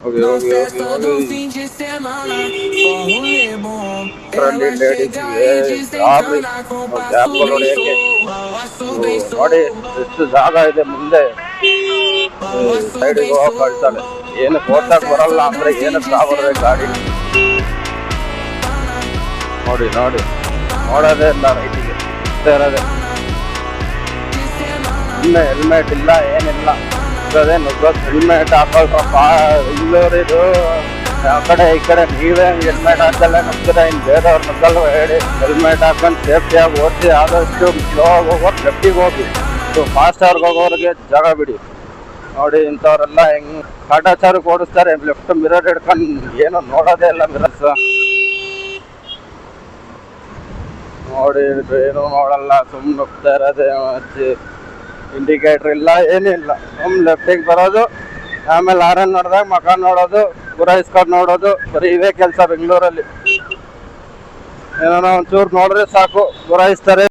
ಹೋಗಿ ಹೋಗಿ ಹೋಗಿ ಹೋಗಿ ಇದರಲ್ಲಿ ಲೇಡೀಸ್ಗೆ ಜಾಬ್ರಿ ಕ್ಯಾಬ್ಗಳು ಹೊಡೆಯಕ್ಕೆ ನೋಡಿ ಎಷ್ಟು ಜಾಗ ಇದೆ ಮುಂದೆ ಸೈಡಿಗೆ ಹೋಗಕ್ ಕಳ್ತಾಳೆ. ಏನು ಓಟಕ್ ಬರಲ್ಲ ಅಂದ್ರೆ ಏನಕ್ಕೆ ಸಾವರ್ರೆ ಗಾಡಿ ನೋಡಿ ನೋಡಿ ನೋಡೋದೇ ಇಲ್ಲ ರೈಟಿಗೆ ಇರೋದೆ. ಇನ್ನು ಹೆಲ್ಮೆಟ್ ಇಲ್ಲ ಏನಿಲ್ಲ ಇರೋದೇ ನುಗ್ಗೋದು. ಹೆಲ್ಮೆಟ್ ಹಾಕೊಳ್ರಪ್ಪ ಇಲ್ಲೋರಿದು ಆ ಕಡೆ ಈ ಕಡೆ ನೀವೇ ಹೆಲ್ಮೆಟ್ ಹಾಕಲ್ಲ ನುಗ್ಗಿದ್ರೆ ಇನ್ನು ಬೇರೆಯವ್ರು ನುಗ್ಗಲ್ವ ಹೇಳಿ. ಹೆಲ್ಮೆಟ್ ಹಾಕೊಂಡು ಸೇಫ್ಟಿಯಾಗಿ ಓಡಿಸಿ ಆದಷ್ಟು ಸ್ಲೋ ಹೋಗೋರು ಲೆಫ್ಟಿಗೆ ಹೋಗಿ, ಫಾಸ್ಟ್ ಅವ್ರಿಗೆ ಹೋಗೋರಿಗೆ ಜಾಗ ಬಿಡಿ. ನೋಡಿ ಇಂಥವ್ರೆಲ್ಲ ಹೆಂಗ್ ಕಾಟಾಚಾರಕ್ಕೆ ಓಡಿಸ್ತಾರೆ. ಲೆಫ್ಟ್ ಮಿರರ್ ಹಿಡ್ಕೊಂಡು ಏನೋ ನೋಡೋದೇ ಇಲ್ಲ ಮಿರರ್ಸ್. ನೋಡಿ ಏನು ನೋಡಲ್ಲ ಸುಮ್ಮನೆ ನುಗ್ತಾ ಇರೋದೇ. ಇಂಡಿಕೇಟ್ರ್ ಇಲ್ಲ ಏನಿಲ್ಲ, ಸುಮ್ಮನೆ ಲೆಫ್ಟಿಗೆ ಬರೋದು, ಆಮೇಲೆ ಆರನ್ ನೋಡಿದಾಗ ಮಕ ನೋಡೋದು, ಪುರಾಯಿಸ್ಕೊಂಡು ನೋಡೋದು. ಬರೀ ಇವೇ ಕೆಲಸ ಬೆಂಗಳೂರಲ್ಲಿ. ಏನೋ ಒಂಚೂರು ನೋಡ್ರೆ ಸಾಕು ಪುರಾಯಿಸ್ತಾರೆ.